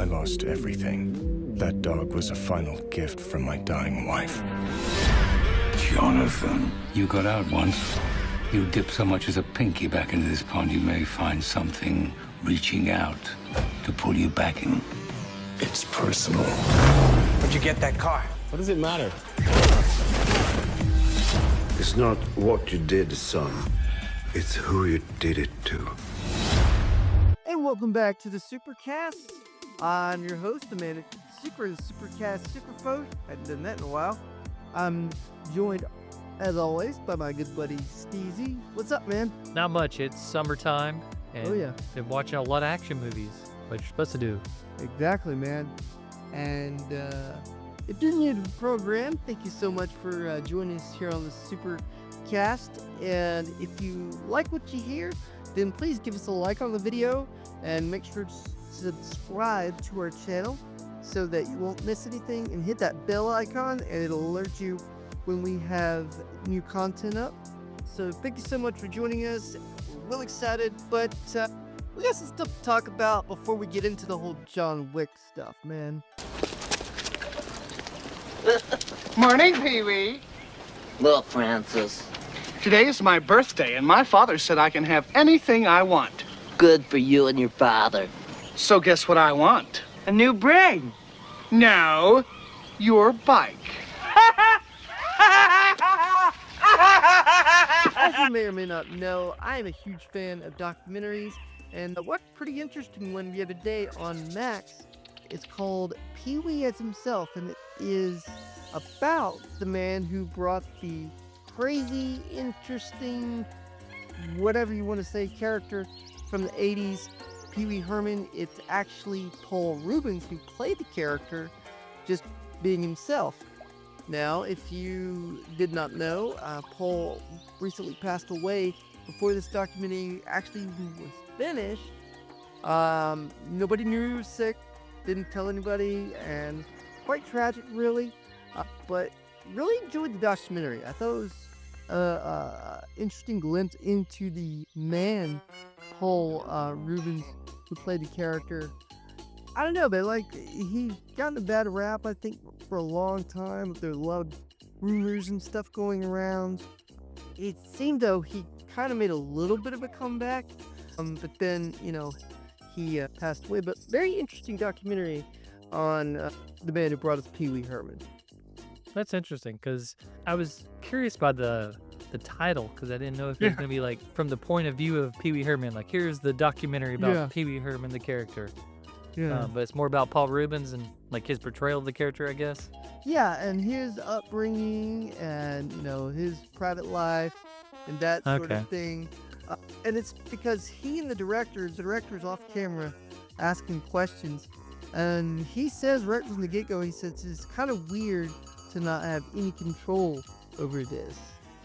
lost everything. That dog was a final gift from my dying wife. Jonathan, you got out once. You dip so much as a pinky back into this pond, you may find something reaching out to pull you back in. It's personal. Where'd you get that car? What does it matter? It's not what you did, son. It's who you did it to. And welcome back to the Supercast. I'm your host, the man at the Supercast Superfosh. I hadn't done that in a while. I'm joined, as always, by my good buddy Steezy. What's up, man? Not much. It's summertime, and Oh, yeah. been watching a lot of action movies, like you're supposed to do. Exactly, man. And if you're new to the program, thank you so much for joining us here on the Supercast. And if you like what you hear, then please give us a like on the video and make sure to subscribe to our channel so that you won't miss anything, and hit that bell icon and it'll alert you when we have new content up. So thank you so much for joining us. We're real excited, but we got some stuff to talk about before we get into the whole John Wick stuff, man. Morning, Pee-wee. Look, Francis. Today is my birthday, and my father said I can have anything I want. Good for you and your father. So guess what I want? A new brain. No, your bike. As you may or may not know, I am a huge fan of documentaries, and one pretty interesting one the other day on Max is called Pewee As Himself, and it is about the man who brought the crazy, interesting, whatever you want to say, character from the 80s, Pee-wee Herman. It's actually Paul Reubens who played the character, just being himself. Now, if you did not know, Paul recently passed away before this documentary actually was finished. Nobody knew he was sick, didn't tell anybody, and quite tragic, really. But really enjoyed the documentary. I thought it was interesting glimpse into the man, Paul Reubens, who played the character. I don't know, but like, he gotten a bad rap, I think, for a long time. There's a lot of rumors and stuff going around. It seemed though he kind of made a little bit of a comeback, but then, you know, he passed away. But very interesting documentary on the man who brought us Pee-wee Herman. That's interesting, because I was curious by the title, because I didn't know if it was going to be like from the point of view of Pee-wee Herman. Like, here's the documentary about Pee-wee Herman, the character. Yeah. But it's more about Paul Reubens and like his portrayal of the character, I guess. Yeah, and his upbringing and, you know, his private life and that sort of thing. And it's because he and the director's off camera asking questions. And he says right from the get-go, he says it's kind of weird to not have any control over this.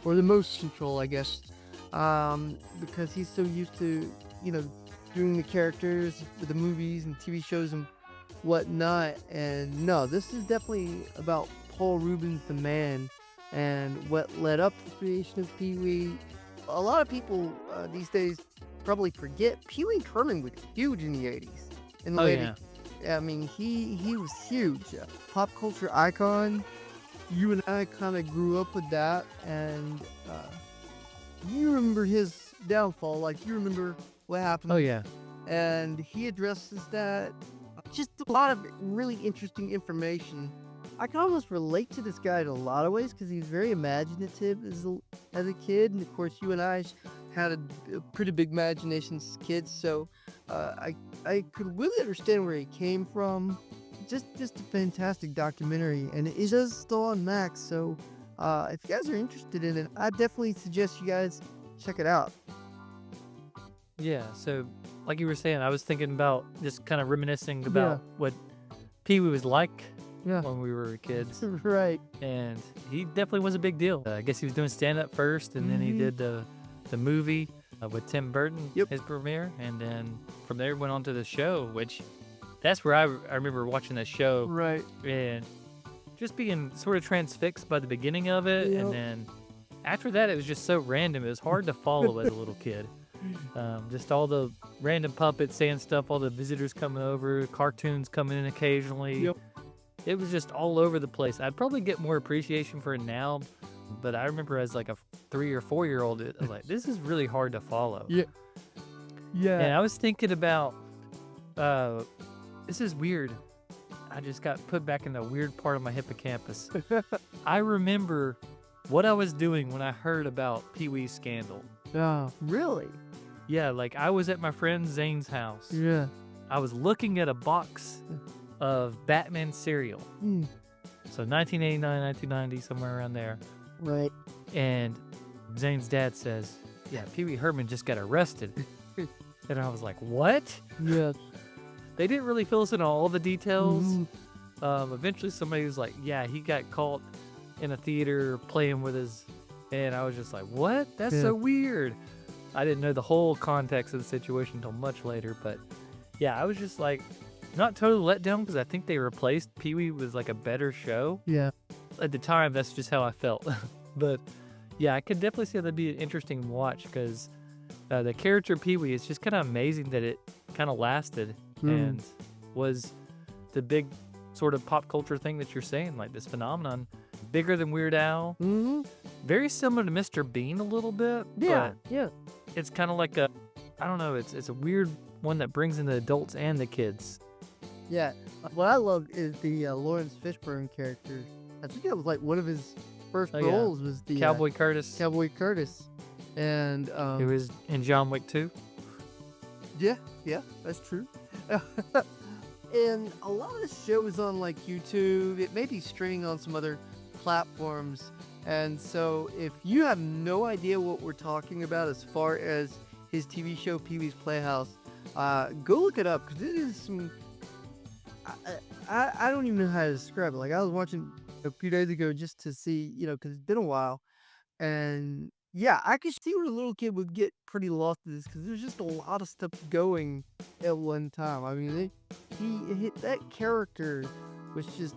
Or the most control, I guess. Because he's so used to, you know, doing the characters with the movies and TV shows and whatnot. And no, this is definitely about Paul Reubens, the man, and what led up to the creation of Pee-wee. A lot of people these days probably forget Pee-wee Herman was huge in the 80s. In the late 80s. I mean, he was huge. Pop culture icon. You and I kind of grew up with that, and you remember his downfall. Like, you remember what happened. Oh, yeah. And he addresses that. Just a lot of really interesting information. I can almost relate to this guy in a lot of ways because he's very imaginative as a kid. And of course, you and I had a pretty big imagination as kids. So I could really understand where he came from. Just a fantastic documentary. And it is still on Max. So if you guys are interested in it, I definitely suggest you guys check it out. Yeah, so like you were saying, I was thinking about just kind of reminiscing about what Pee-wee was like when we were kids. Right. And he definitely was a big deal. I guess he was doing stand-up first, and then he did the movie with Tim Burton, his premiere, and then from there went on to the show, which that's where I remember watching that show. Right. And just being sort of transfixed by the beginning of it, and then after that it was just so random. It was hard to follow as a little kid. Just all the random puppets saying stuff, all the visitors coming over, cartoons coming in occasionally. Yep. It was just all over the place. I'd probably get more appreciation for it now, but I remember as like a 3 or 4 year old, I was like, this is really hard to follow. Yeah. Yeah. And I was thinking about, this is weird. I just got put back in the weird part of my hippocampus. I remember what I was doing when I heard about Pee-wee's scandal. Oh, really? Yeah, like I was at my friend Zane's house. Yeah. I was looking at a box of Batman cereal. Mm. So 1989, 1990, somewhere around there. Right. And Zane's dad says, yeah, Pee-wee Herman just got arrested. And I was like, what? Yeah. They didn't really fill us in on all the details. Mhm. Eventually somebody was like, yeah, he got caught in a theater playing with his, and I was just like, what? That's so weird. I didn't know the whole context of the situation until much later, but yeah, I was just like, not totally let down because I think they replaced Pee-wee with like a better show. Yeah. At the time, that's just how I felt. But yeah, I could definitely see that'd be an interesting watch because the character Pee-wee is just kind of amazing that it kind of lasted and was the big sort of pop culture thing that you're saying, like this phenomenon, bigger than Weird Al, very similar to Mr. Bean a little bit. Yeah. But Yeah. it's kind of like a, I don't know, it's a weird one that brings in the adults and the kids. Yeah. What I love is the Lawrence Fishburne character. I think that was like one of his first roles was the Cowboy Curtis, Cowboy Curtis. And who is in John Wick 2. yeah, that's true. And a lot of the show is on like YouTube. It may be streaming on some other platforms. And so if you have no idea what we're talking about as far as his TV show Pee-wee's Playhouse, go look it up because it is some. I don't even know how to describe it. Like I was watching a few days ago just to see, because it's been a while, and yeah, I could see where a little kid would get pretty lost in this because there's just a lot of stuff going at one time. I mean, that character was just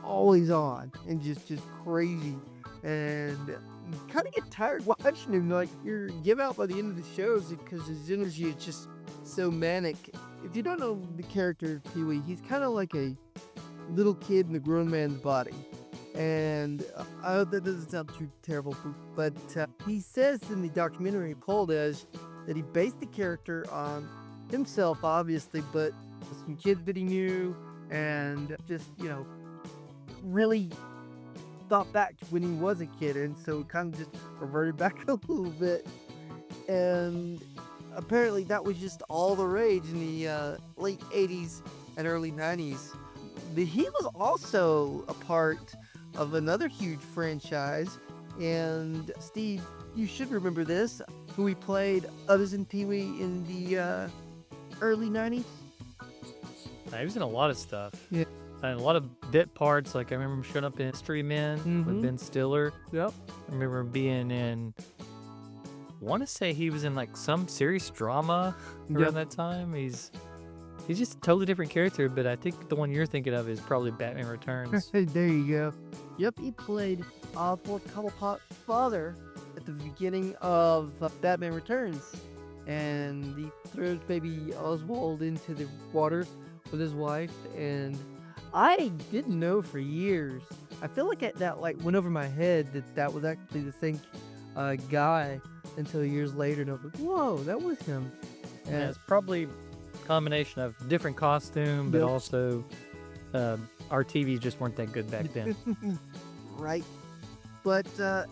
always on and just crazy, and you kind of get tired watching him. Like you're give out by the end of the shows because his energy is just so manic. If you don't know the character of Pee-wee, he's kind of like a little kid in a grown man's body. And I hope that doesn't sound too terrible, but he says in the documentary, Paul does, that he based the character on himself, obviously, but some kids that he knew, and just, really thought back to when he was a kid, and so it kind of just reverted back a little bit. And apparently that was just all the rage in the late 80s and early 90s. He was also a part of another huge franchise, and Steve, you should remember this, who he played other than Pee-wee in the early 90s. He was in a lot of stuff. Yeah. And a lot of bit parts, like I remember him showing up in History Men with Ben Stiller. Yep. I remember him being in, I want to say he was in like some serious drama around that time. He's just a totally different character, but I think the one you're thinking of is probably Batman Returns. There you go. Yep, he played Oswald Cobblepot's father at the beginning of Batman Returns. And he throws baby Oswald into the water with his wife. And I didn't know for years. I feel like that went over my head that was actually the same guy until years later. And I was like, whoa, that was him. And Yeah, it's probably combination of different costume, but also our TVs just weren't that good back then. Right. But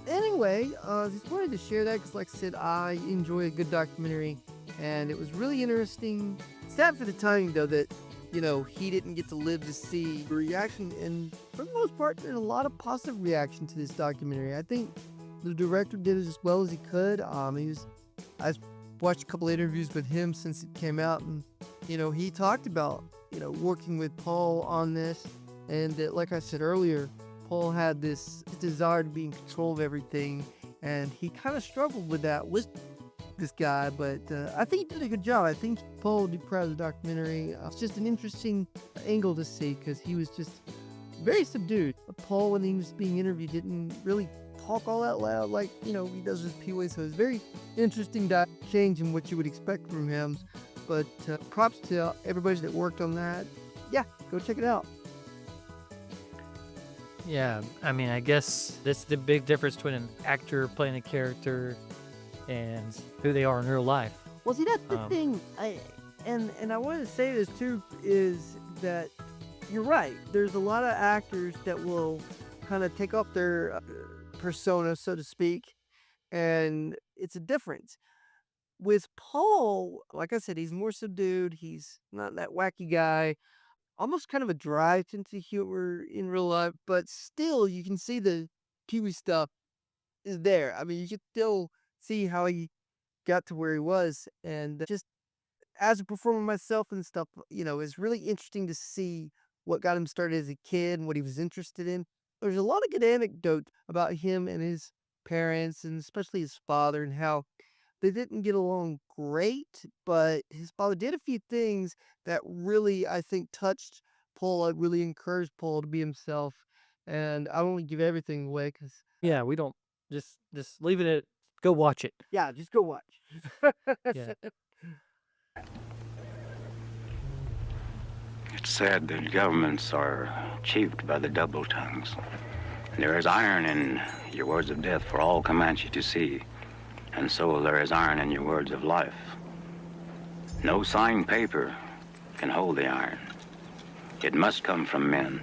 anyway, just wanted to share that because, like I said, I enjoy a good documentary, and it was really interesting. Sad for the timing, though, that he didn't get to live to see the reaction, and for the most part, there's a lot of positive reaction to this documentary. I think the director did it as well as he could. I watched a couple of interviews with him since it came out, and he talked about working with Paul on this, and that, like I said earlier, Paul had this desire to be in control of everything, and he kind of struggled with that with this guy, but I think he did a good job. I think Paul would be proud of the documentary. It's just an interesting angle to see because he was just very subdued. Paul, when he was being interviewed, didn't really talk all out loud like, he does with Pewee. So it's very interesting change in what you would expect from him. But props to everybody that worked on that. Yeah, go check it out. Yeah, I mean, I guess that's the big difference between an actor playing a character and who they are in real life. Well, see, that's the thing. And I wanted to say this too, is that you're right. There's a lot of actors that will kind of take off their persona, so to speak, and it's a difference. With Paul, like I said, he's more subdued. He's not that wacky guy. Almost kind of a dry sense of humor in real life, but still you can see the Pewee stuff is there. I mean, you can still see how he got to where he was, and just as a performer myself and stuff, it's really interesting to see what got him started as a kid and what he was interested in. There's a lot of good anecdotes about him and his parents, and especially his father, and how they didn't get along great, but his father did a few things that really, I think, touched Paul. It really encouraged Paul to be himself. And I don't want to give everything away because, Yeah, we don't just leave it at go watch it. yeah, just go watch. Yeah. It's said that governments are achieved by the double tongues. There is iron in your words of death for all Comanche to see, and so there is iron in your words of life. No signed paper can hold the iron. It must come from men.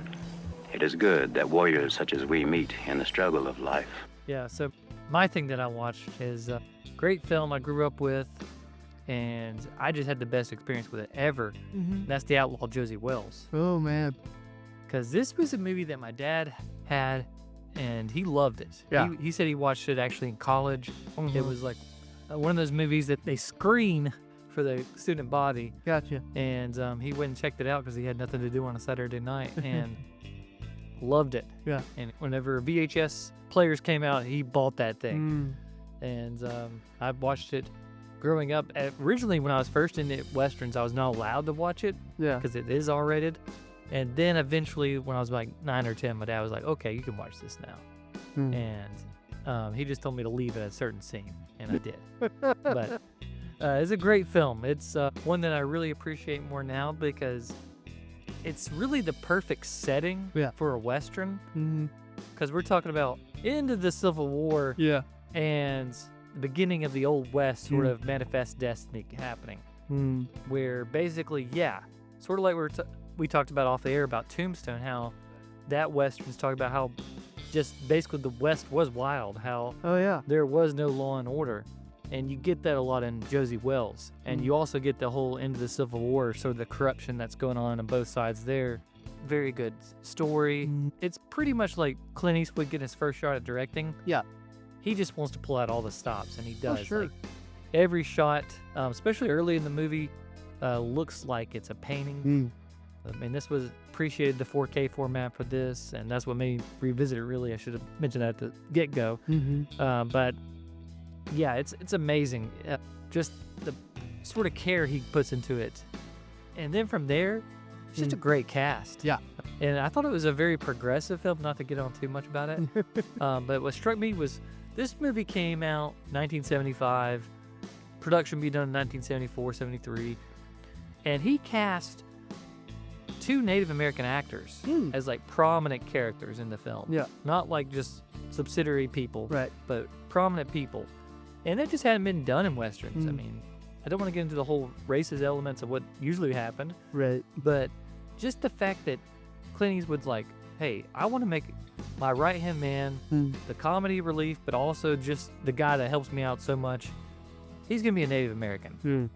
It is good that warriors such as we meet in the struggle of life. Yeah, so my thing that I watched is a great film I grew up with, and I just had the best experience with it ever. That's The Outlaw, Josey Wales. Oh, man. Because this was a movie that my dad had, and he loved it. Yeah. He said he watched it actually in college. It was like one of those movies that they screen for the student body. Gotcha. And he went and checked it out because he had nothing to do on a Saturday night, and loved it. Yeah. And whenever VHS players came out, he bought that thing. And I watched it growing up. Originally, when I was first into Westerns, I was not allowed to watch it because it is R-rated. And then eventually, when I was like 9 or 10, my dad was like, okay, you can watch this now. And he just told me to leave at a certain scene, and I did. But it's a great film. It's one that I really appreciate more now because it's really the perfect setting for a Western. Because we're talking about into the Civil War and the beginning of the Old West sort of manifest destiny happening. Where basically, sort of like we talked about off the air about Tombstone, how that Western's talking about how just basically the West was wild, how there was no law and order. And you get that a lot in Josey Wales. And you also get the whole end of the Civil War, sort of the corruption that's going on both sides there. Very good story. It's pretty much like Clint Eastwood getting his first shot at directing. Yeah. He just wants to pull out all the stops, and he does. Oh, sure. Like, every shot, especially early in the movie, looks like it's a painting. I mean, this was appreciated the 4K format for this, and that's what made me revisit it, really. I should have mentioned that at the get-go. But yeah, it's amazing. Just the sort of care he puts into it. And then from there, it's just a great cast. Yeah. And I thought it was a very progressive film, not to get on too much about it. But what struck me was this movie came out 1975, production be done in 1974, 73, and he cast 2 Native American actors as like prominent characters in the film. Yeah. Not like just subsidiary people, Right. but prominent people. And that just hadn't been done in Westerns. I mean, I don't want to get into the whole racist elements of what usually happened, Right. but just the fact that Clint Eastwood's like, hey, I want to make my right-hand man the comedy relief, but also just the guy that helps me out so much. He's going to be a Native American.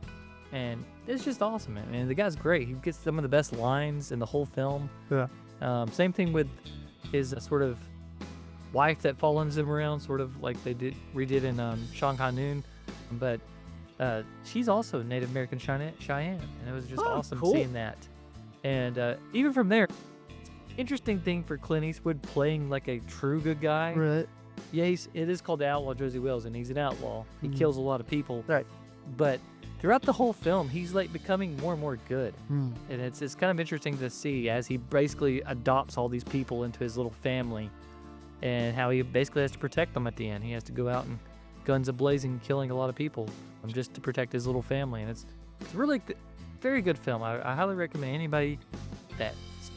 And it's just awesome, man. And the guy's great. He gets some of the best lines in the whole film. Yeah. Same thing with his sort of wife that follows him around, sort of like they redid in Sean Noon. But she's also Native American Cheyenne, and it was just awesome seeing that. And even from there, interesting thing for Clint Eastwood playing like a true good guy. Right. Yeah, it is called The Outlaw, Josey Wales, and he's an outlaw. He kills a lot of people. Right. But throughout the whole film, he's like becoming more and more good. And it's kind of interesting to see as he basically adopts all these people into his little family. and how he basically has to protect them at the end. He has to go out and guns a-blazing, killing a lot of people just to protect his little family. And it's really very good film. I highly recommend anybody that's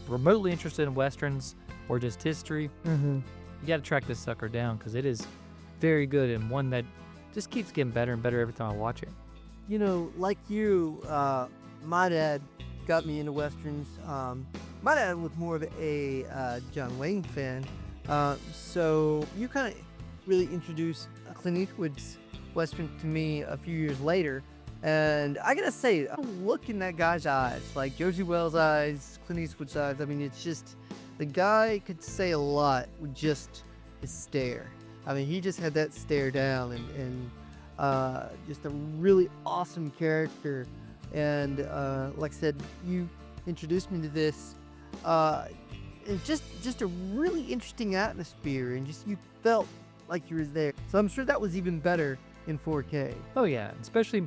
remotely interested in Westerns or just history, you got to track this sucker down because it is very good and one that just keeps getting better and better every time I watch it. You know, like you, my dad got me into Westerns. My dad was more of a John Wayne fan. So you kind of really introduced Clint Eastwood's Western to me a few years later. And I gotta say, I look in that guy's eyes, like Josey Wales' eyes, Clint Eastwood's eyes. I mean, it's just, the guy could say a lot with just his stare. I mean, he just had that stare down and just a really awesome character. And like I said, you introduced me to this. And just a really interesting atmosphere, and just you felt like you were there. So I'm sure that was even better in 4K. Oh yeah, especially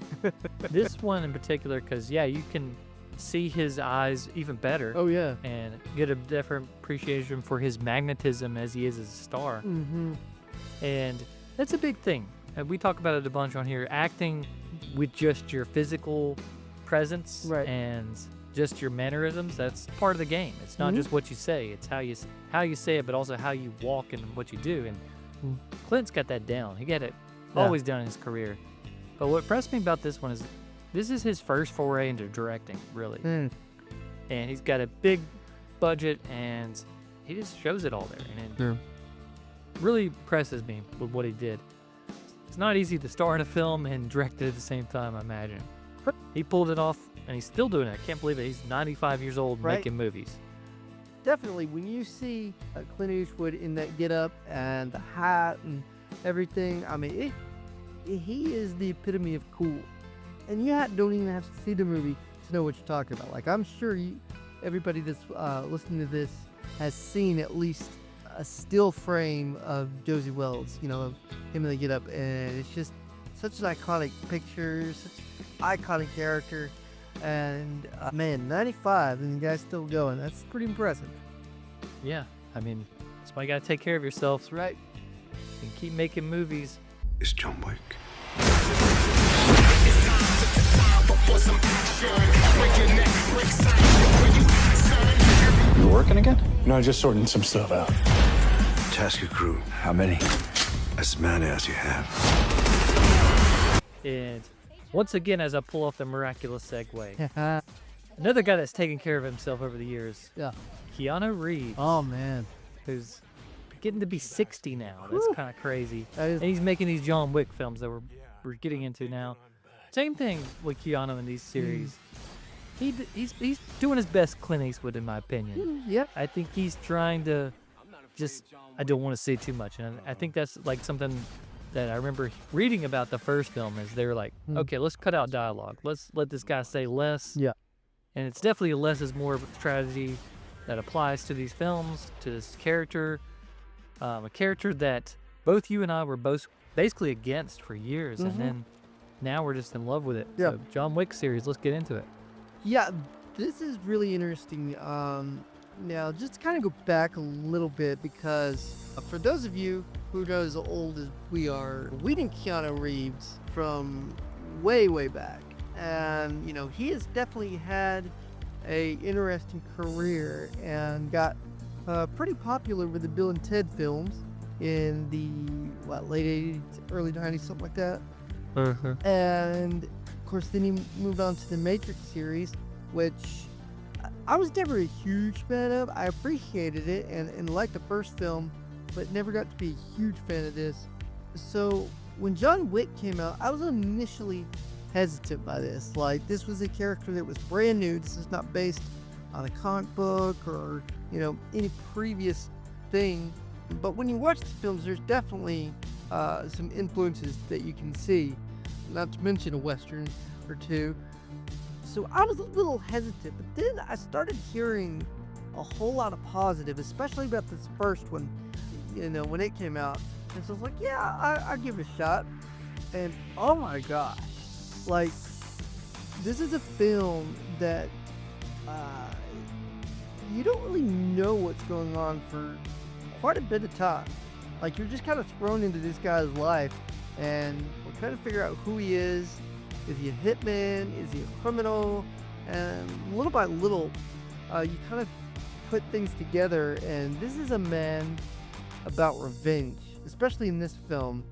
this one in particular, because yeah, you can see his eyes even better. Oh yeah, and get a different appreciation for his magnetism as he is as a star. And that's a big thing. We talk about it a bunch on here. Acting with just your physical presence and just your mannerisms, that's part of the game. It's not just what you say, it's how you say it, but also how you walk and what you do. And Clint's got that down. He got it always done in his career. But what impressed me about this one is this is his first foray into directing, really. And he's got a big budget, and he just shows it all there. And it really impresses me with what he did. It's not easy to star in a film and direct it at the same time, I imagine. He pulled it off, and he's still doing it. I can't believe it. He's 95 years old making movies. Definitely, when you see Clint Eastwood in that getup and the hat and everything, I mean, he is the epitome of cool. And you don't even have to see the movie to know what you're talking about. Like, I'm sure everybody that's listening to this has seen at least a still frame of Josey Wales, you know, of him in the getup, and it's just such an iconic picture, such an iconic character. And man, 95 and the guy's still going. That's pretty impressive. Yeah, I mean, that's why you gotta take care of yourself. That's right. And keep making movies. It's John Wick. You working again? No, just sorting some stuff out. Task your crew. How many? As many as you have. And once again, as I pull off the miraculous segue, another guy that's taken care of himself over the years. Keanu Reeves. Oh man, who's getting to be 60 now. That's kind of crazy. And he's making these John Wick films that we're getting into now. Same thing with Keanu in these series. He's doing his best Clint Eastwood, in my opinion. I think he's trying to I don't want to say too much, and I think that's like something that I remember reading about the first film. Is they were like, okay, let's cut out dialogue. Let's let this guy say less. And it's definitely less is more of a strategy that applies to these films, to this character. A character that both you and I were both basically against for years, and then now we're just in love with it. So John Wick series, let's get into it. Yeah, this is really interesting. Now, just to kind of go back a little bit, because for those of you who know as old as we are, we knew Keanu Reeves from way, way back. And, you know, he has definitely had a interesting career and got pretty popular with the Bill and Ted films in the late 80s, early 90s, something like that. And of course, then he moved on to the Matrix series, which I was never a huge fan of. I appreciated it and liked the first film, but never got to be a huge fan of this. So when John Wick came out, I was initially hesitant by this. Like, this was a character that was brand new. This is not based on a comic book or, you know, any previous thing. But when you watch the films, there's definitely some influences that you can see, not to mention a Western or two. So I was a little hesitant, but then I started hearing a whole lot of positive, especially about this first one, you know, when it came out. And so I was like, yeah, I'll give it a shot. And oh my gosh, like, this is a film that you don't really know what's going on for quite a bit of time. Like, you're just kind of thrown into this guy's life, and we're trying to figure out who he is. Is he a hitman? Is he a criminal? And little by little, you kind of put things together, and this is a man about revenge, especially in this film,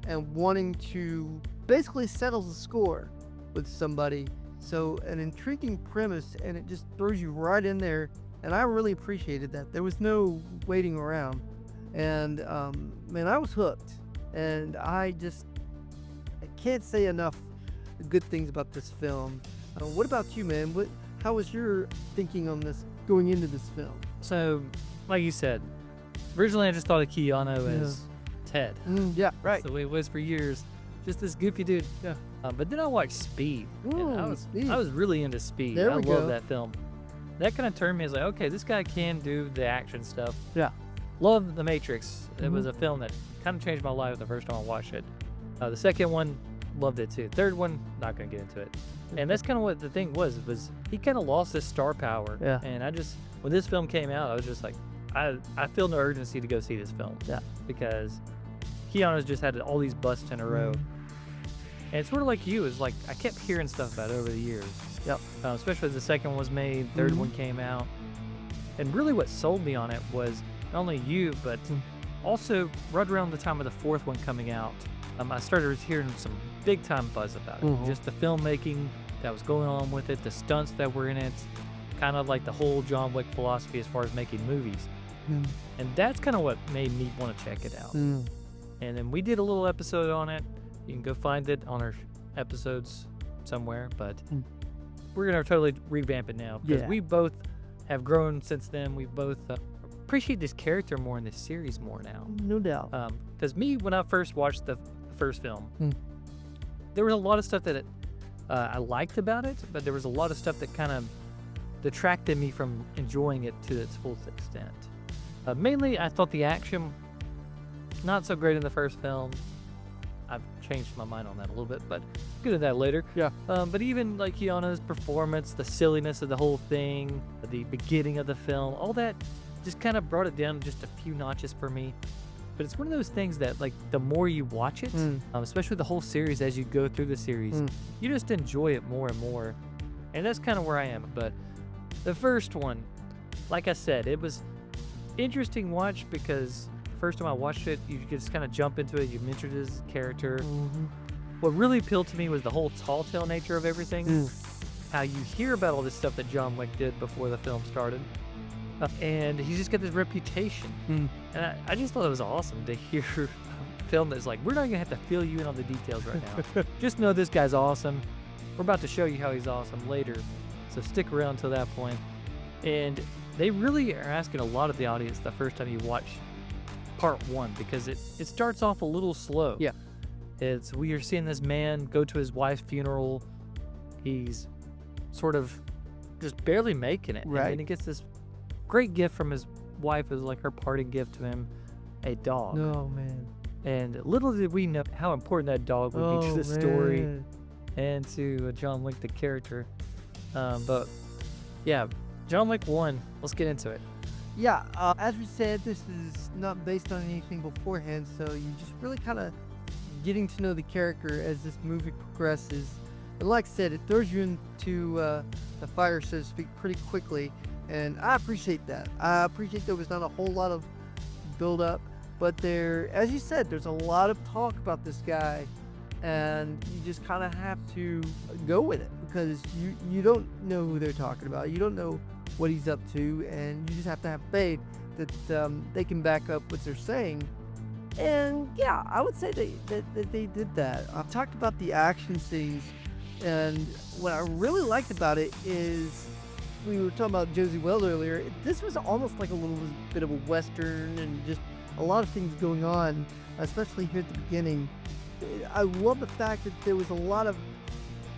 and wanting to basically settle the score with somebody. So an intriguing premise, and it just throws you right in there, and I really appreciated that. There was no waiting around, and man, I was hooked, and I can't say enough good things about this film. What about you, man? How was your thinking on this going into this film? So, like you said, originally I just thought of Keanu as Ted. Yeah, right. So it was for years, just this goofy dude. Yeah. But then I watched Speed. And Speed. I was really into Speed. There I we love go. that film. That kind of turned me as like, okay, this guy can do the action stuff. Yeah. Love The Matrix. It was a film that kind of changed my life the first time I watched it. The second one, loved it too. Third one, not gonna get into it. And that's kind of what the thing was he kind of lost his star power. Yeah. And when this film came out, I was just like, I feel no urgency to go see this film. Yeah. Because Keanu's just had all these busts in a row. And it's sort of like you, is like, I kept hearing stuff about it over the years. Yep. Especially as the second one was made, third one came out. And really what sold me on it was not only you, but also right around the time of the fourth one coming out, I started hearing some big time buzz about it. Just the filmmaking that was going on with it, the stunts that were in it, kind of like the whole John Wick philosophy as far as making movies. And that's kind of what made me want to check it out. And then we did a little episode on it. You can go find it on our episodes somewhere, but we're going to totally revamp it now because we both have grown since then. We both appreciate this character more in this series more now. No doubt. Because when I first watched the first film, there was a lot of stuff that I liked about it, but there was a lot of stuff that kind of detracted me from enjoying it to its full extent. Mainly, I thought the action not so great in the first film. I've changed my mind on that a little bit, but get into that later. Yeah. But even like Keanu's performance, the silliness of the whole thing, the beginning of the film, all that just kind of brought it down just a few notches for me. But it's one of those things that, like, the more you watch it, especially the whole series as you go through the series, you just enjoy it more and more. And that's kind of where I am. But the first one, like I said, it was interesting watch because first time I watched it, you just kind of jump into it. You mentioned his character. What really appealed to me was the whole tall tale nature of everything. How you hear about all this stuff that John Wick did before the film started. And he's just got this reputation. And I just thought it was awesome to hear a film that's like, we're not going to have to fill you in on the details right now. Just know this guy's awesome. We're about to show you how he's awesome later. So stick around till that point. And they really are asking a lot of the audience the first time you watch part one because it starts off a little slow. Yeah. We are seeing this man go to his wife's funeral. He's sort of just barely making it. Right. And then he gets this great gift from his wife as like her parting gift to him, a dog. Oh, man. And little did we know how important that dog would be to the story and to John Wick, the character. But yeah, John Wick 1, let's get into it. Yeah, as we said, this is not based on anything beforehand, so you just really kind of getting to know the character as this movie progresses. And like I said, it throws you into the fire, so to speak, pretty quickly, and I appreciate that. I appreciate there was not a whole lot of build-up, but there, as you said, there's a lot of talk about this guy, and you just kind of have to go with it because you don't know who they're talking about. You don't know what he's up to, and you just have to have faith that they can back up what they're saying. And yeah, I would say that they did that. I've talked about the action scenes, and what I really liked about it is we were talking about Josey earlier. This was almost like a little bit of a western and just a lot of things going on, especially here at the beginning. I love the fact that there was a lot of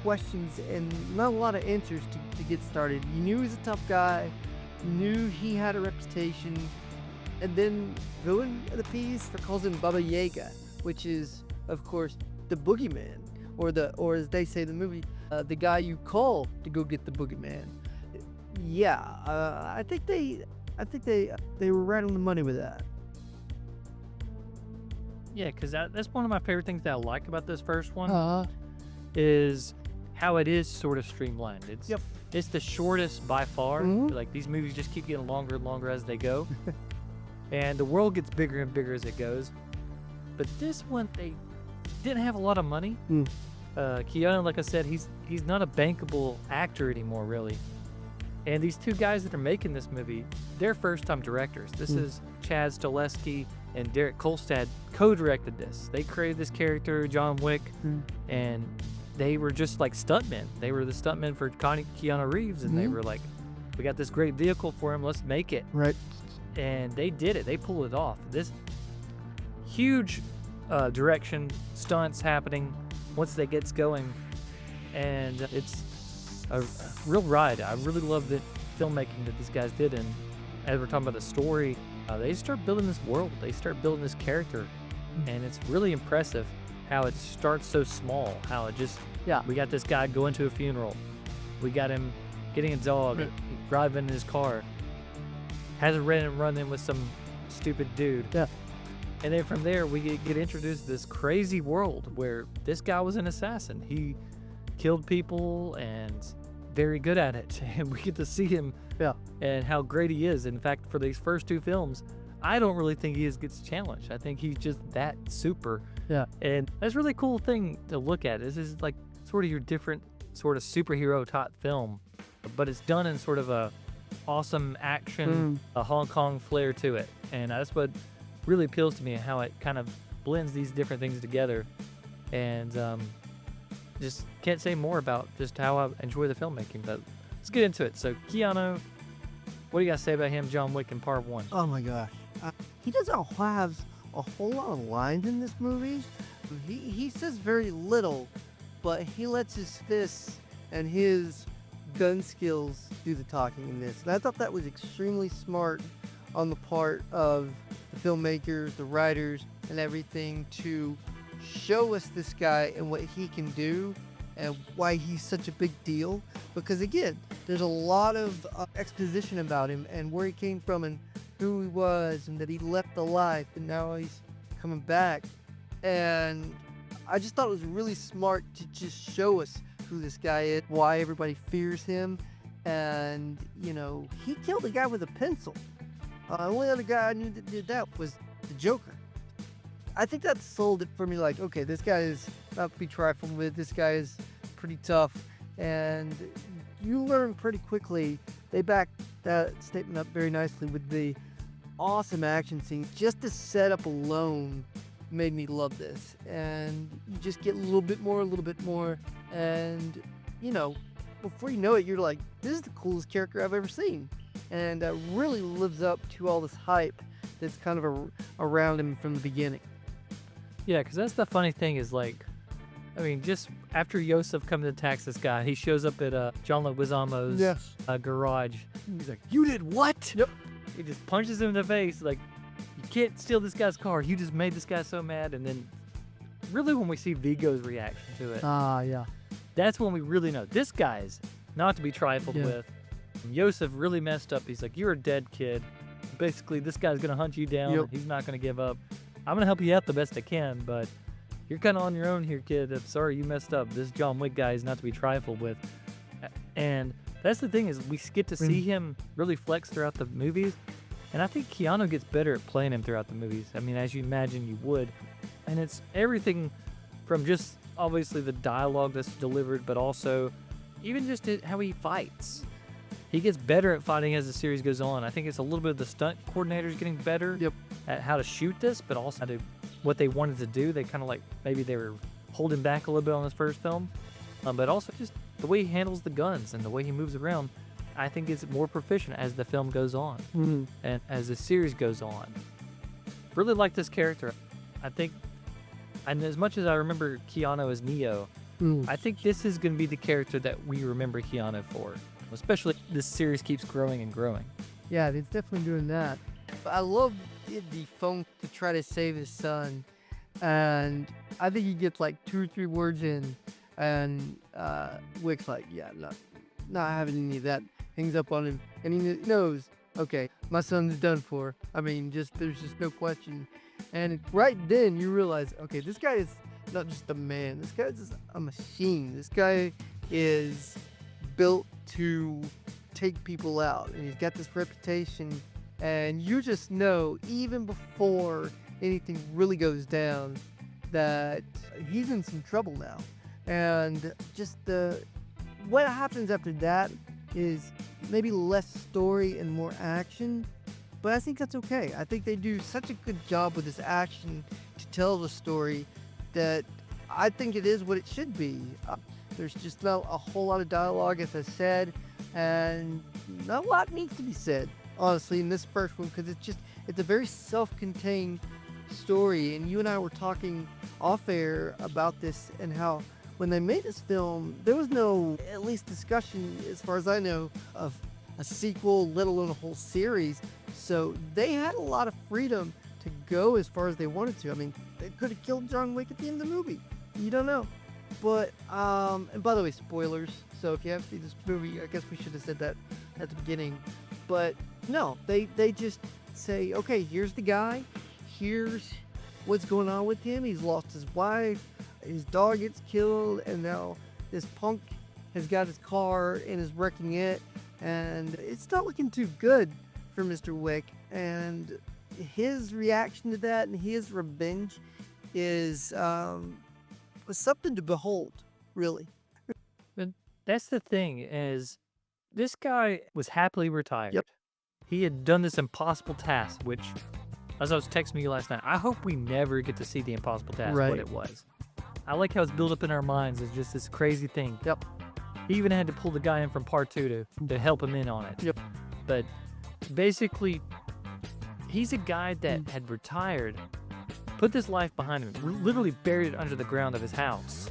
questions and not a lot of answers to get started. You knew he was a tough guy, you knew he had a reputation, and then villain of the piece, they calls him Baba Yaga, which is, of course, the boogeyman, or as they say in the movie, the guy you call to go get the boogeyman. Yeah, I think they were right on the money with that. Yeah, because that's one of my favorite things that I like about this first one Uh-huh. is how it is sort of streamlined. It's the shortest by far. Mhm. Like these movies just keep getting longer and longer as they go. And the world gets bigger and bigger as it goes. But this one, they didn't have a lot of money. Keanu, like I said, he's not a bankable actor anymore, really. And these two guys that are making this movie, they're first-time directors. This is Chad Stahelski and Derek Kolstad co-directed this. They created this character, John Wick, and they were just like stuntmen. They were the stuntmen for Keanu Reeves, and they were like, we got this great vehicle for him, let's make it. Right. And they did it. They pulled it off. This huge direction, stunts happening once they gets going, and it's a real ride. I really love the filmmaking that these guys did, and as we're talking about the story, they start building this world. They start building this character, and it's really impressive how it starts so small. How it just we got this guy going to a funeral, we got him getting a dog, driving in his car, has a run-in with some stupid dude. Yeah. And then from there, we get introduced to this crazy world where this guy was an assassin. He killed people and very good at it. And we get to see him and how great he is. In fact, for these first two films, I don't really think he gets challenged. I think he's just that super. Yeah. And that's a really cool thing to look at. This is like sort of your different sort of superhero type film, but it's done in sort of a awesome action, a Hong Kong flair to it. And that's what really appeals to me, how it kind of blends these different things together. And just can't say more about just how I enjoy the filmmaking, but let's get into it. So Keanu, what do you guys say about him, John Wick in part one? Oh my gosh. He doesn't have a whole lot of lines in this movie. He says very little, but he lets his fists and his gun skills do the talking in this. And I thought that was extremely smart on the part of the filmmakers, the writers, and everything to show us this guy and what he can do and why he's such a big deal. Because again, there's a lot of exposition about him and where he came from and who he was and that he left the life and now he's coming back. And I just thought it was really smart to just show us who this guy is, why everybody fears him. And, you know, he killed a guy with a pencil. The only other guy I knew that did that was the Joker. I think that sold it for me, like, okay, this guy is not to be trifled with. This guy is pretty tough. And you learn pretty quickly. They back that statement up very nicely with the awesome action scene. Just the setup alone made me love this. And you just get a little bit more. And, you know, before you know it, you're like, this is the coolest character I've ever seen. And really lives up to all this hype that's kind of around him from the beginning. Yeah, because that's the funny thing is, like, I mean, just after Yosef comes and attacks this guy, he shows up at John Leguizamo's garage. He's like, you did what? Yep. He just punches him in the face, like, you can't steal this guy's car. You just made this guy so mad. And then really when we see Viggo's reaction to it, Yeah. that's when we really know this guy's not to be trifled with. Yosef really messed up. He's like, you're a dead kid. Basically, this guy's going to hunt you down. Yep. He's not going to give up. I'm going to help you out the best I can, but you're kind of on your own here, kid. I'm sorry you messed up. This John Wick guy is not to be trifled with. And that's the thing is we get to see him really flex throughout the movies. And I think Keanu gets better at playing him throughout the movies. I mean, as you imagine you would. And it's everything from just obviously the dialogue that's delivered, but also even just how he fights. He gets better at fighting as the series goes on. I think it's a little bit of the stunt coordinators getting better at how to shoot this, but also what they wanted to do. They kind of like, maybe they were holding back a little bit on this first film, but also just the way he handles the guns and the way he moves around. I think it's more proficient as the film goes on and as the series goes on. Really like this character. I think, and as much as I remember Keanu as Neo, I think this is going to be the character that we remember Keanu for. Especially this series keeps growing and growing. Yeah, it's definitely doing that. But I love the phone to try to save his son. And I think he gets like 2 or 3 words in. And Wick's like, yeah, not having any of that. Hangs up on him. And he knows, okay, my son's done for. I mean, there's just no question. And right then you realize, okay, this guy is not just a man. This guy is just a machine. This guy is built to take people out, and he's got this reputation. And you just know, even before anything really goes down, that he's in some trouble now. And just what happens after that is maybe less story and more action. But I think that's okay. I think they do such a good job with this action to tell the story that I think it is what it should be. There's just not a whole lot of dialogue, as I said, and not a lot needs to be said, honestly, in this first one, because it's a very self-contained story. And you and I were talking off air about this, and how when they made this film, there was no, at least discussion, as far as I know, of a sequel, let alone a whole series. So they had a lot of freedom to go as far as they wanted to. I mean, they could have killed John Wick at the end of the movie. You don't know. But, and by the way, spoilers. So if you haven't seen this movie, I guess we should have said that at the beginning. But no, they just say, okay, here's the guy. Here's what's going on with him. He's lost his wife. His dog gets killed. And now this punk has got his car and is wrecking it. And it's not looking too good for Mr. Wick. And his reaction to that and his revenge is was something to behold, really. But that's the thing, is this guy was happily retired. Yep. He had done this impossible task, which, as I was texting you last night, I hope we never get to see the impossible task, Right. what it was. I like how it's built up in our minds as just this crazy thing. Yep. He even had to pull the guy in from part 2 to help him in on it. Yep. But basically, he's a guy that had retired, put this life behind him, literally buried it under the ground of his house.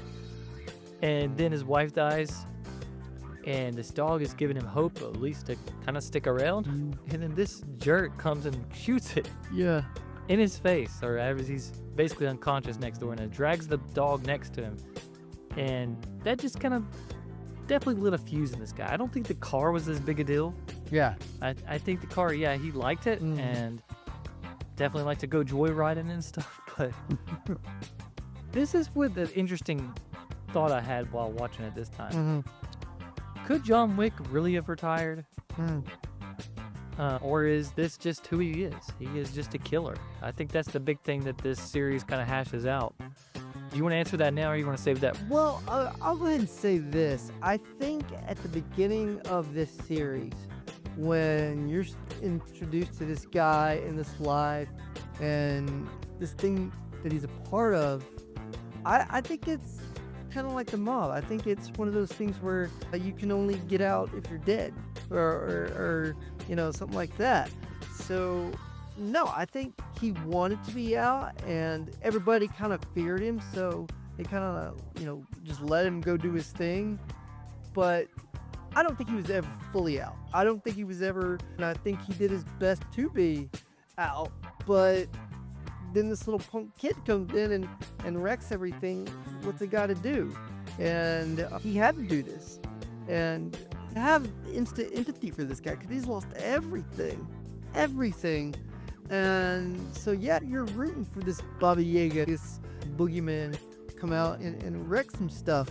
And then his wife dies, and this dog is giving him hope, at least to kind of stick around. And then this jerk comes and shoots it Yeah. in his face, or as he's basically unconscious next door, and it drags the dog next to him. And that just kind of definitely lit a fuse in this guy. I don't think the car was as big a deal. Yeah. I think the car, yeah, he liked it, and definitely liked to go joyriding and stuff, but this is what the interesting thought I had while watching it this time. Could John Wick really have retired? Or is this just who he is? He is just a killer. I think that's the big thing that this series kind of hashes out. Do you want to answer that now, or you want to save that? Well, I'll go ahead and say this. I think at the beginning of this series, when you're introduced to this guy in this life and this thing that he's a part of, I think it's kind of like the mob. I think it's one of those things where you can only get out if you're dead, or you know, something like that. So no, I think he wanted to be out, and everybody kind of feared him, so they kind of, you know, just let him go do his thing. But I don't think he was ever fully out. I don't think he was ever, and I think he did his best to be out. But then this little punk kid comes in and wrecks everything. What's it got to do? And he had to do this. And to have instant empathy for this guy, because he's lost everything. And so, yeah, you're rooting for this Baba Yaga, this boogeyman, to come out and wreck some stuff.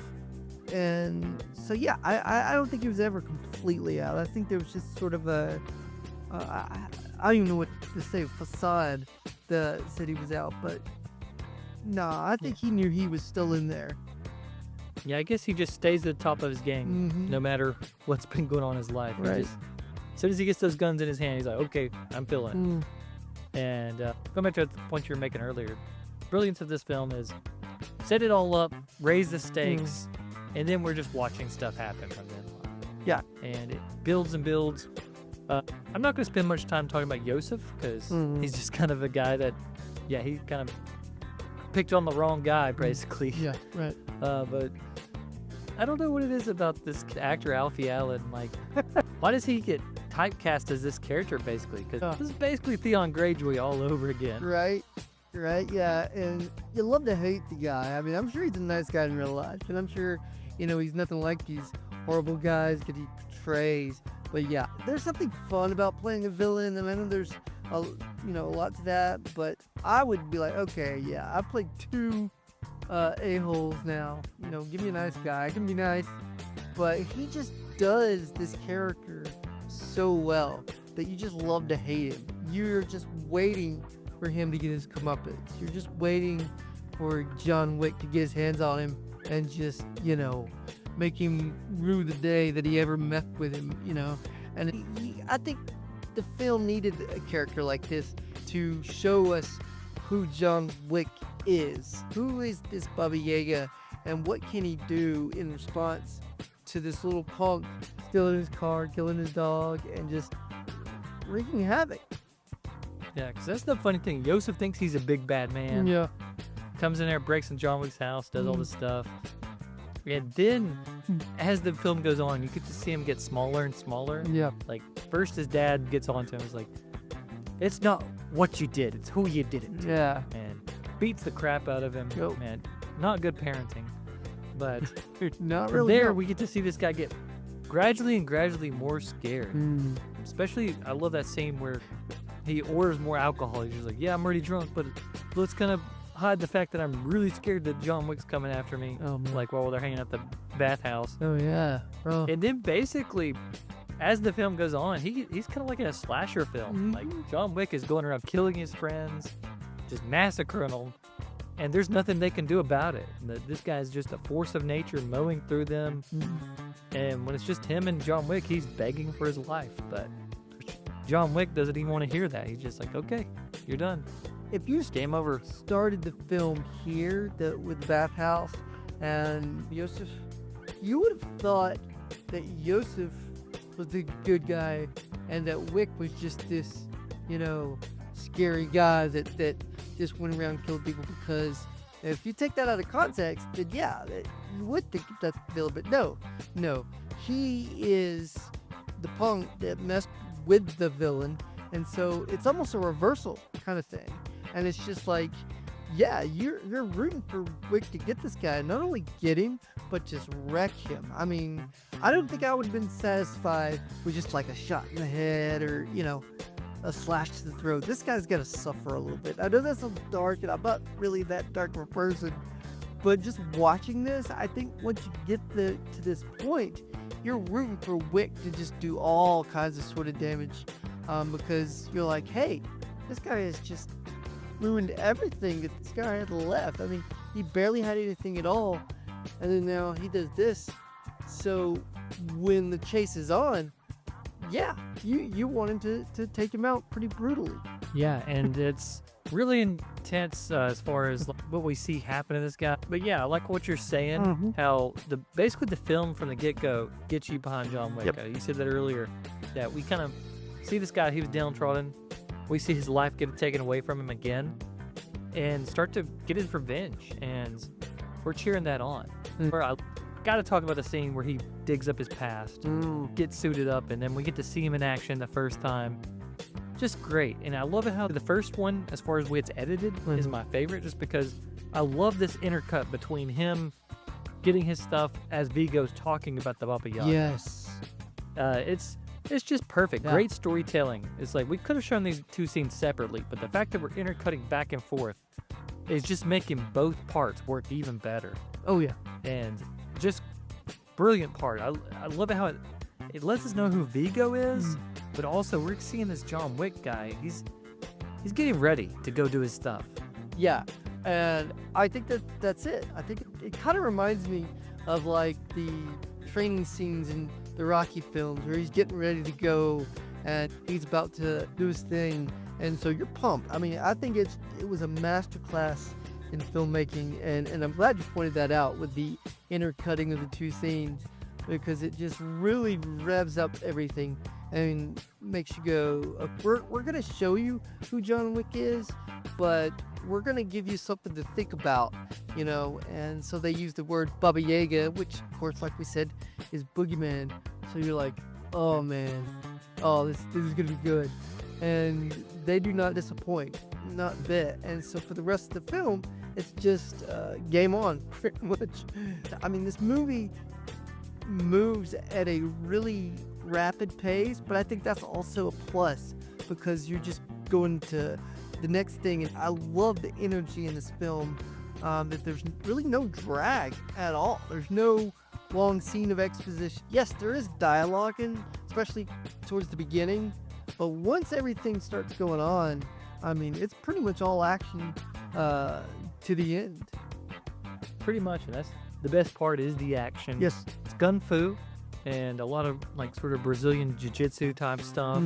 And so, yeah, I don't think he was ever completely out. I think there was just sort of a, I don't even know what to say, facade that said he was out. But, no, I think he knew he was still in there. Yeah, I guess he just stays at the top of his game, no matter what's been going on in his life. Right. As soon as he gets those guns in his hand, he's like, okay, I'm feeling it. And going back to the point you were making earlier, brilliance of this film is set it all up, raise the stakes, and then we're just watching stuff happen from then on. Yeah. And it builds and builds. I'm not going to spend much time talking about Joseph, because he's just kind of a guy that, yeah, he kind of picked on the wrong guy, basically. Yeah, right. But I don't know what it is about this actor, Alfie Allen. Like, why does he get typecast as this character, basically? Because this is basically Theon Greyjoy all over again. Right, yeah. And you love to hate the guy. I mean, I'm sure he's a nice guy in real life. And I'm sure, you know, he's nothing like these horrible guys that he portrays. But yeah, there's something fun about playing a villain. And I know there's a lot to that. But I would be like, okay, yeah, I played two a-holes now. You know, give me a nice guy. I can be nice. But he just does this character so well that you just love to hate him. You're just waiting for him to get his comeuppance. You're just waiting for John Wick to get his hands on him and just, you know, make him rue the day that he ever met with him, you know. And I think the film needed a character like this to show us who John Wick is. Who is this Baba Yaga, and what can he do in response to this little punk stealing his car, killing his dog, and just wreaking havoc. Yeah, because that's the funny thing. Yosef thinks he's a big bad man. Yeah. Comes in there, breaks in John Wick's house, does all this stuff. And then, as the film goes on, you get to see him get smaller and smaller. Yeah. Like, first his dad gets on to him. He's like, it's not what you did, it's who you did it to. Yeah. And beats the crap out of him. Yep. Man, not good parenting. But not from really. there, No. we get to see this guy get gradually more scared. Especially, I love that scene where he orders more alcohol. He's just like, yeah, I'm already drunk, but let's kind of hide the fact that I'm really scared that John Wick's coming after me. Oh, man. Like while they're hanging at the bathhouse. Oh, yeah. Bro. And then basically, as the film goes on, he's kind of like in a slasher film. Like John Wick is going around killing his friends, just massacring them, and there's nothing they can do about it. This guy's just a force of nature mowing through them. And when it's just him and John Wick, he's begging for his life. But John Wick doesn't even want to hear that. He's just like, okay, you're done. If you Game over. started the film here with the bathhouse and Yosef, you would have thought that Yosef was the good guy and that Wick was just this, you know, scary guy that just went around and killed people. Because if you take that out of context, then yeah, you would think that's the villain. But no, he is the punk that messed with the villain, and so it's almost a reversal kind of thing. And it's just like, yeah, you're rooting for Wick to get this guy, not only get him, but just wreck him. I mean, I don't think I would have been satisfied with just like a shot in the head or, you know, a slash to the throat. This guy's got to suffer a little bit. I know that's so dark, and I'm not really that dark of a person, but just watching this, I think once you get to this point, you're rooting for Wick to just do all kinds of sort of damage, because you're like, hey, this guy has just ruined everything that this guy had left. I mean, he barely had anything at all, and then now he does this. So when the chase is on, yeah, you want him to take him out pretty brutally. Yeah, and it's really intense as far as what we see happen to this guy. But yeah, I like what you're saying, how basically the film from the get-go gets you behind John Wick. Yep. You said that earlier, that we kind of see this guy, he was downtrodden. We see his life get taken away from him again and start to get his revenge. And we're cheering that on. Where I got to talk about the scene where he digs up his past, gets suited up, and then we get to see him in action the first time. Just great. And I love it how the first one, as far as the way it's edited, is my favorite, just because I love this intercut between him getting his stuff as Vigo's talking about the Baba Yaga. Yes. It's just perfect. Yeah. Great storytelling. It's like we could have shown these two scenes separately, but the fact that we're intercutting back and forth is just making both parts work even better. Oh, yeah. And just brilliant part. I love it how it lets us know who Vigo is, but also we're seeing this John Wick guy. He's getting ready to go do his stuff. Yeah, and I think that's it. I think it kind of reminds me of like the training scenes in the Rocky films where he's getting ready to go and he's about to do his thing, and so you're pumped. I mean, I think it was a masterclass in filmmaking, and I'm glad you pointed that out with the intercutting of the two scenes, because it just really revs up everything and makes you go, we're going to show you who John Wick is, but we're going to give you something to think about, you know. And so they use the word Baba Yaga, which of course, like we said, is boogeyman. So you're like, oh man, oh, this is going to be good. And they do not disappoint, not a bit. And so for the rest of the film, it's just game on, pretty much. I mean, this movie moves at a really rapid pace, but I think that's also a plus, because you're just going to The next thing is I love the energy in this film, that there's really no drag at all. There's no long scene of exposition. Yes, there is dialogue, and especially towards the beginning, but once everything starts going on, I mean, it's pretty much all action to the end. Pretty much, and that's the best part is the action. Yes. It's gun fu and a lot of like sort of Brazilian jiu-jitsu type stuff.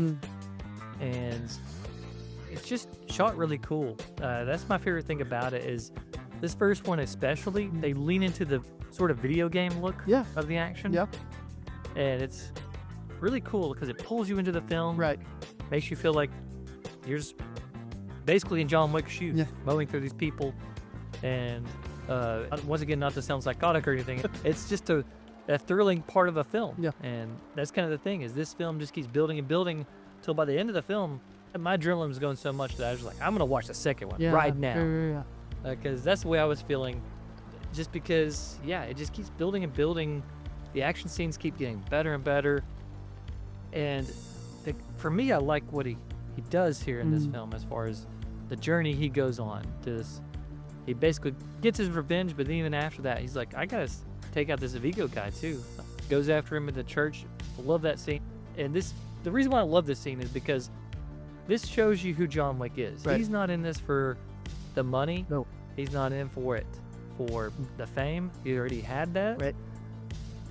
And it's just shot really cool. That's my favorite thing about it is this first one especially, they lean into the sort of video game look of the action. Yeah. And it's really cool because it pulls you into the film. Right. Makes you feel like you're just basically in John Wick's shoes, mowing through these people. And once again, not to sound psychotic or anything, it's just a thrilling part of a film. Yeah. And that's kind of the thing is this film just keeps building and building till by the end of the film, my adrenaline was going so much that I was like, I'm going to watch the second one right now. Because that's the way I was feeling. Just because, it just keeps building and building. The action scenes keep getting better and better. And for me, I like what he does here in this film as far as the journey he goes on. He basically gets his revenge, but even after that, he's like, I got to take out this Vigo guy too. Goes after him in the church. I love that scene. And the reason why I love this scene is because this shows you who John Wick is. Right. He's not in this for the money. No. He's not in for it for the fame. He already had that. Right.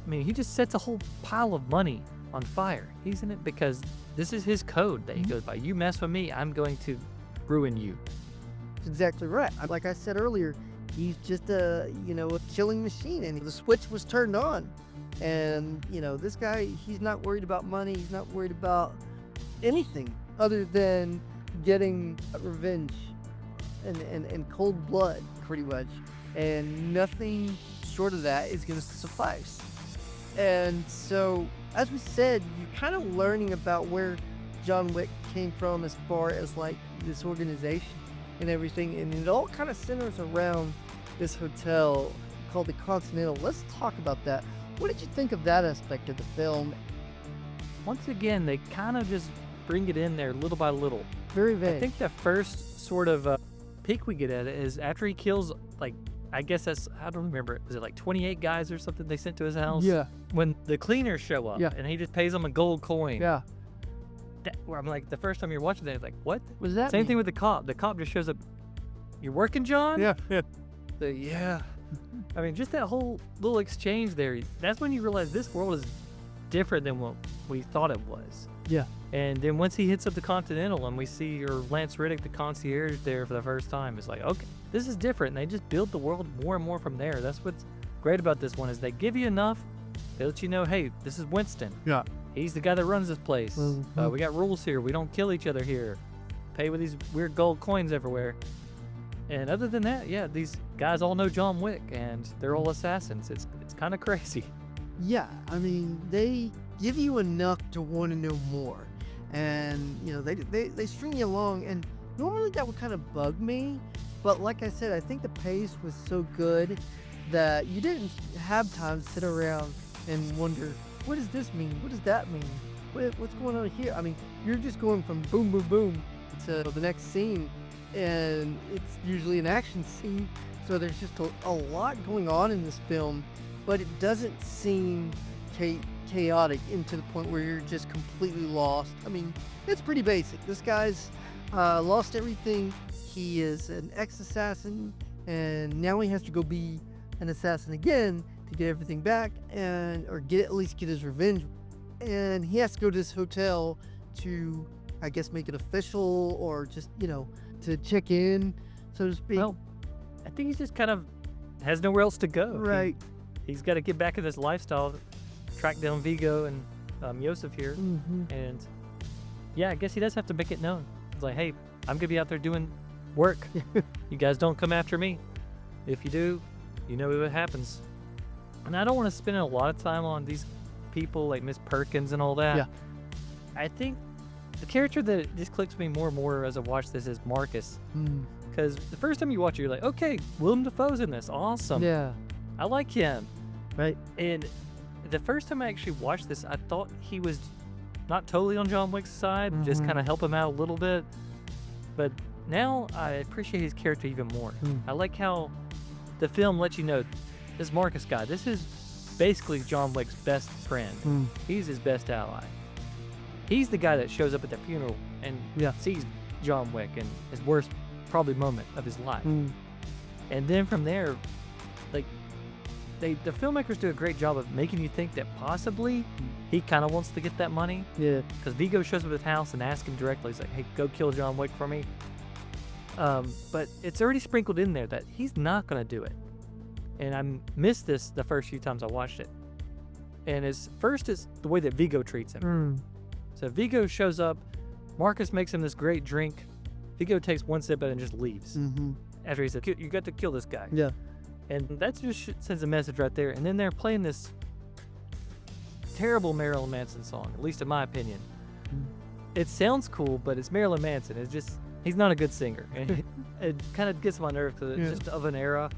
I mean, he just sets a whole pile of money on fire. He's in it because this is his code that he goes by. You mess with me, I'm going to ruin you. That's exactly right. Like I said earlier, he's just a killing machine, and the switch was turned on. And, this guy, he's not worried about money. He's not worried about anything other than getting revenge and cold blood, pretty much. And nothing short of that is going to suffice. And so, as we said, you're kind of learning about where John Wick came from as far as like this organization and everything. And it all kind of centers around this hotel called the Continental. Let's talk about that. What did you think of that aspect of the film? Once again, they kind of just bring it in there little by little. Very vague. I think the first sort of peek we get at it is after he kills, like, I guess that's, I don't remember, was it like 28 guys or something they sent to his house? Yeah. When the cleaners show up and he just pays them a gold coin. Yeah. Where I'm like, the first time you're watching that, it's like, what? What does that Same mean? thing with the cop. The cop just shows up, you're working, John? Yeah. So, yeah. I mean, just that whole little exchange there, that's when you realize this world is different than what we thought it was. Yeah. And then once he hits up the Continental and we see Lance Reddick, the concierge, there for the first time, it's like, okay, this is different. And they just build the world more and more from there. That's what's great about this one is they give you enough, they let you know, hey, this is Winston. Yeah. He's the guy that runs this place. Mm-hmm. We got rules here. We don't kill each other here. Pay with these weird gold coins everywhere. And other than that, these guys all know John Wick, and they're all assassins. It's kind of crazy. Yeah, I mean, they give you enough to want to know more. And, they string you along, and normally that would kind of bug me. But like I said, I think the pace was so good that you didn't have time to sit around and wonder, what does this mean? What does that mean? What's going on here? I mean, you're just going from boom, boom, boom to the next scene. And it's usually an action scene, so there's just a lot going on in this film, but it doesn't seem chaotic into the point where you're just completely lost. I mean, it's pretty basic. This guy's lost everything. He is an ex-assassin, and now he has to go be an assassin again to get everything back, or at least get his revenge. And he has to go to this hotel to, I guess, make it official, or just, to check in, so to speak. Well, I think he just kind of has nowhere else to go. Right. He's got to get back in this lifestyle, track down Vigo and Joseph here. Mm-hmm. And I guess he does have to make it known. It's like, hey, I'm going to be out there doing work. You guys don't come after me. If you do, you know what happens. And I don't want to spend a lot of time on these people like Miss Perkins and all that. Yeah. I think the character that just clicks me more and more as I watch this is Marcus. Because the first time you watch it, you're like, okay, Willem Dafoe's in this. Awesome. Yeah. I like him. Right. And the first time I actually watched this, I thought he was not totally on John Wick's side, just kind of help him out a little bit. But now I appreciate his character even more. I like how the film lets you know this Marcus guy, this is basically John Wick's best friend. He's his best ally. He's the guy that shows up at the funeral and sees John Wick in his worst probably moment of his life. And then from there, like, the filmmakers do a great job of making you think that possibly he kind of wants to get that money. Yeah. Because Vigo shows up at his house and asks him directly. He's like, hey, go kill John Wick for me. But it's already sprinkled in there that he's not going to do it. And I missed this the first few times I watched it. And first is the way that Vigo treats him. So Vigo shows up. Marcus makes him this great drink. Vigo takes one sip of it and just leaves. After he said, you got to kill this guy. Yeah. And that just sends a message right there. And then they're playing this terrible Marilyn Manson song, at least in my opinion. It sounds cool, but it's Marilyn Manson. It's just, he's not a good singer. And it kind of gets on my nerves because it's just of an era.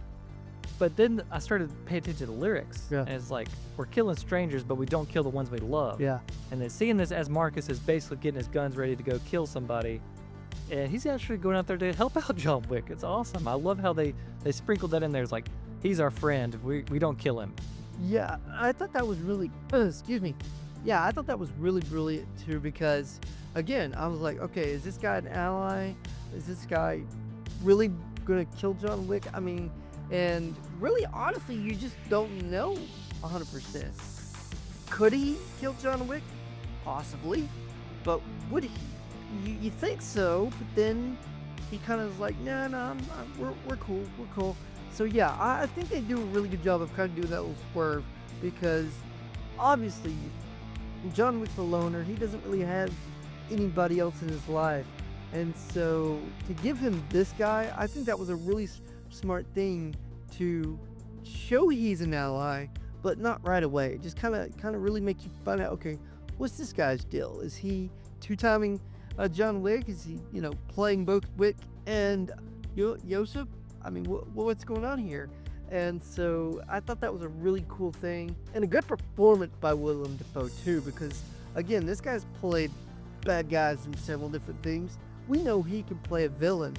But then I started to pay attention to the lyrics. And it's like, we're killing strangers, but we don't kill the ones we love. And then seeing this as Marcus is basically getting his guns ready to go kill somebody. And he's actually going out there to help out John Wick. It's awesome. I love how they sprinkled that in there. It's like, he's our friend. We don't kill him. Yeah, I thought that was really, excuse me. Yeah, I thought that was really brilliant too because, again, I was like, okay, is this guy an ally? Is this guy really going to kill John Wick? I mean, and really, honestly, you just don't know 100%. Could he kill John Wick? Possibly. But would he? You think so, but then he kind of is like, no, we're cool. So yeah, I think they do a really good job of kind of doing that little swerve because obviously John Wick's a loner. He doesn't really have anybody else in his life. And so to give him this guy, I think that was a really smart thing to show he's an ally, but not right away. Just kind of really make you find out, okay, what's this guy's deal? Is he two-timing John Wick? Is he, playing both Wick and Josey? I mean, what's going on here? And so I thought that was a really cool thing and a good performance by Willem Dafoe too, because again, this guy's played bad guys in several different things. We know he can play a villain.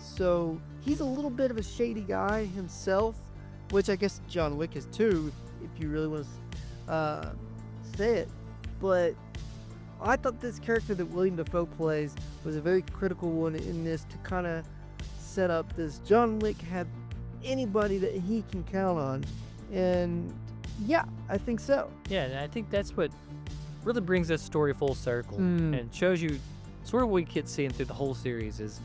So he's a little bit of a shady guy himself, which I guess John Wick is too, if you really want to say it. But I thought this character that Willem Dafoe plays was a very critical one in this to kind of set up this John Wick had anybody that he can count on. And yeah, I think so. Yeah, and I think that's what really brings this story full circle and shows you sort of what we keep seeing through the whole series is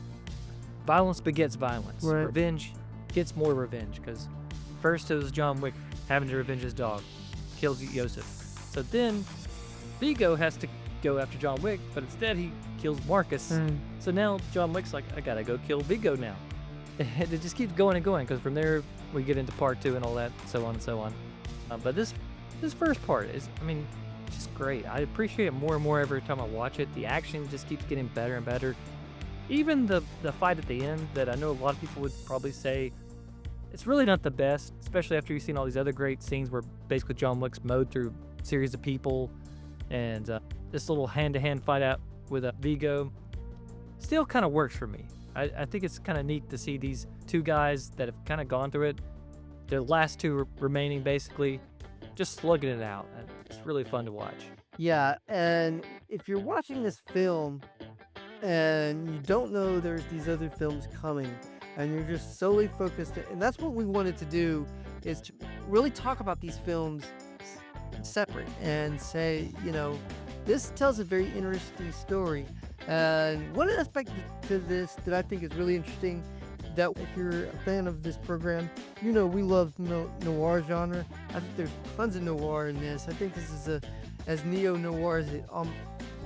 violence begets violence. Right. Revenge gets more revenge because first it was John Wick having to revenge his dog, kills Josey. So then Vigo has to go after John Wick, but instead he kills Marcus. So now John Wick's like, I gotta go kill Vigo now. And it just keeps going and going because from there we get into part 2 and all that, so on and so on. But this first part is, just great. I appreciate it more and more every time I watch it. The action just keeps getting better and better. Even the fight at the end that I know a lot of people would probably say it's really not the best, especially after you've seen all these other great scenes where basically John Wick's mowed through a series of people and this little hand-to-hand fight out with Vigo still kind of works for me. I think it's kind of neat to see these two guys that have kind of gone through it, the last two remaining basically, just slugging it out. It's really fun to watch. Yeah, and if you're watching this film and you don't know there's these other films coming and you're just solely focused, and that's what we wanted to do, is to really talk about these films separate and say, this tells a very interesting story. And one aspect to this that I think is really interesting, that if you're a fan of this program, we love noir genre. I think there's tons of noir in this. I think this is as neo-noir as it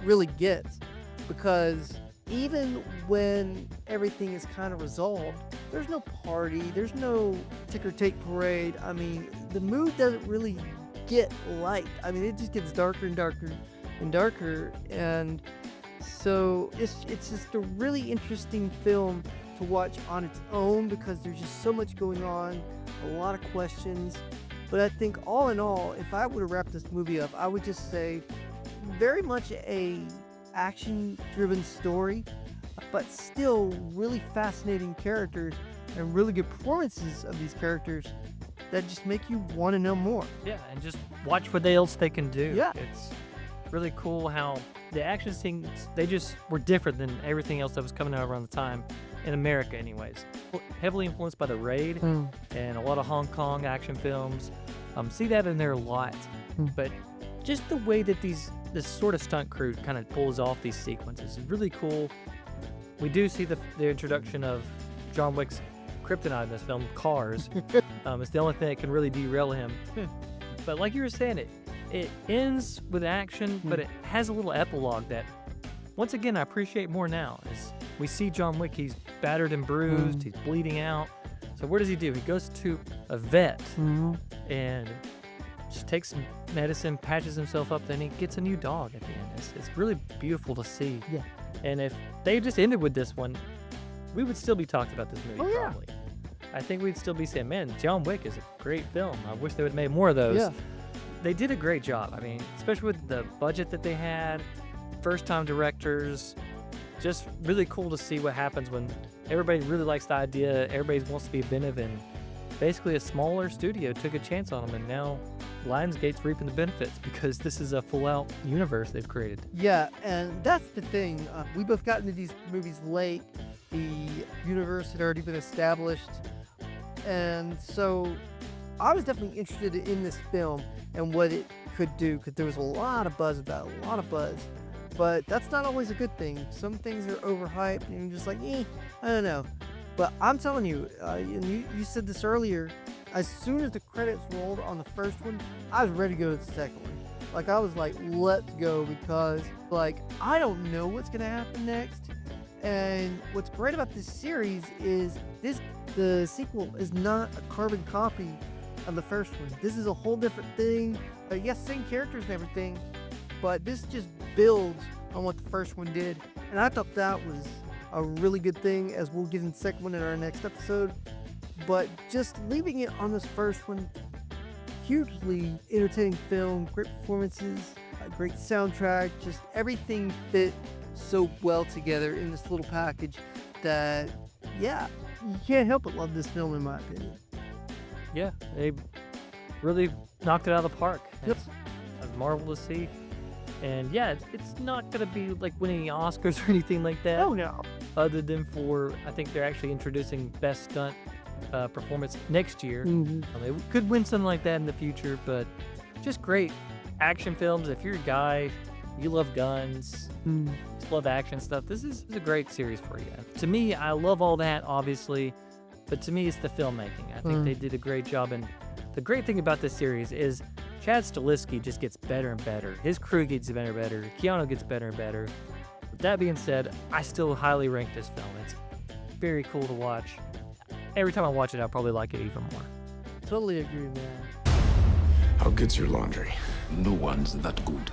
really gets, because even when everything is kind of resolved, there's no party, there's no ticker tape parade. The mood doesn't really get light. It just gets darker and darker and darker. And so it's just a really interesting film to watch on its own because there's just so much going on, a lot of questions. But I think all in all, if I were to wrap this movie up, I would just say very much a action-driven story, but still really fascinating characters and really good performances of these characters that just make you want to know more. Yeah, and just watch what else they can do. Yeah. It's really cool how the action scenes, they just were different than everything else that was coming out around the time, in America anyways. Heavily influenced by The Raid and a lot of Hong Kong action films. See that in there a lot. But just the way that this sort of stunt crew kind of pulls off these sequences is really cool. We do see the introduction of John Wick's kryptonite in this film, cars. It's the only thing that can really derail him. But like you were saying, it ends with action, but it has a little epilogue that, once again, I appreciate more now. As we see John Wick, he's battered and bruised, he's bleeding out. So what does he do? He goes to a vet and just takes some medicine, patches himself up, then he gets a new dog at the end. It's really beautiful to see. Yeah. And if they just ended with this one, we would still be talking about this movie probably. I think we'd still be saying, man, John Wick is a great film. I wish they would have made more of those. Yeah. They did a great job. I mean, especially with the budget that they had, first-time directors, just really cool to see what happens when everybody really likes the idea, everybody wants to be inventive, and basically a smaller studio took a chance on them, and now Lionsgate's reaping the benefits because this is a full-out universe they've created. Yeah, and that's the thing. We both got into these movies late. The universe had already been established, and so I was definitely interested in this film and what it could do, because there was a lot of buzz about it, a lot of buzz. But that's not always a good thing. Some things are overhyped, and you're just like, I don't know. But I'm telling you, and you said this earlier, as soon as the credits rolled on the first one, I was ready to go to the second one. Like, I was like, let's go, because, like, I don't know what's going to happen next. And what's great about this series is the sequel is not a carbon copy of the first one. This is a whole different thing. Yes, same characters and everything, but this just builds on what the first one did. And I thought that was a really good thing, as we'll get in the second one in our next episode. But just leaving it on this first one, hugely entertaining film, great performances, a great soundtrack, just everything fit so well together in this little package that, yeah, you can't help but love this film, in my opinion. Yeah, they really knocked it out of the park. Yep. It's a marvel to see. And yeah, it's not going to be like winning Oscars or anything like that. Oh, no. Other than for, I think they're actually introducing Best Stunt Performance next year. They could win something like that in the future, but just great action films. If you're a guy, you love guns, just love action stuff, this is a great series for you. To me, I love all that, obviously, but to me, it's the filmmaking. I think they did a great job, and the great thing about this series is Chad Stahelski just gets better and better. His crew gets better and better. Keanu gets better and better. With that being said, I still highly rank this film. It's very cool to watch. Every time I watch it, I'll probably like it even more. Totally agree, man. How good's your laundry? No one's that good.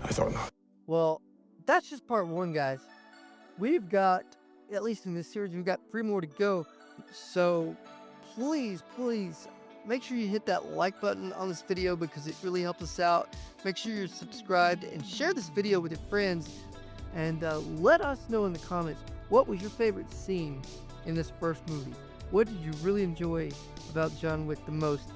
I thought not. Well, that's just part one, guys. We've got, at least in this series, we've got 3 more to go. So please, make sure you hit that like button on this video, because it really helps us out. Make sure you're subscribed and share this video with your friends. And let us know in the comments, what was your favorite scene in this first movie? What did you really enjoy about John Wick the most?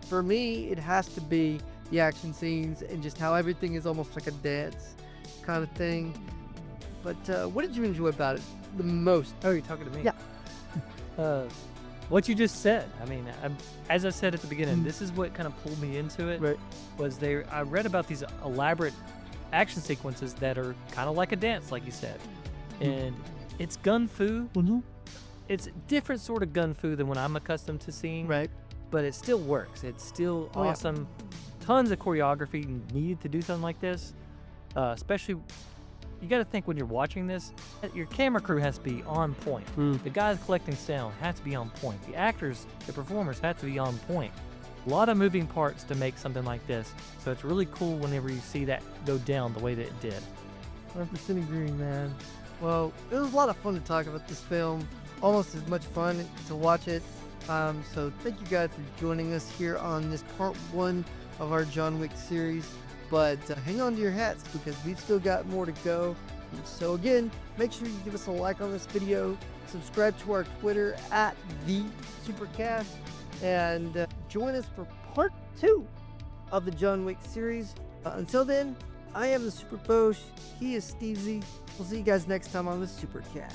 For me, it has to be the action scenes and just how everything is almost like a dance kind of thing. But what did you enjoy about it the most? Oh, you're talking to me? Yeah. What you just said. I mean, as I said at the beginning, this is what kind of pulled me into it. Right. I read about these elaborate action sequences that are kind of like a dance, like you said. And it's gun fu. It's a different sort of gun fu than what I'm accustomed to seeing. Right. But it still works. It's still awesome. Yeah. Tons of choreography needed to do something like this. Especially, you got to think when you're watching this, your camera crew has to be on point. The guys collecting sound has to be on point. The actors, the performers have to be on point. A lot of moving parts to make something like this. So it's really cool whenever you see that go down the way that it did. 100% agree, man. Well, it was a lot of fun to talk about this film. Almost as much fun to watch it. So thank you guys for joining us here on this part 1 of our John Wick series. But hang on to your hats because we've still got more to go. So again, make sure you give us a like on this video, subscribe to our Twitter at @TheSupercast, and join us for part 2 of the John Wick series. Until then, I am the Superfosh. He is Stevesy. We'll see you guys next time on the Supercast.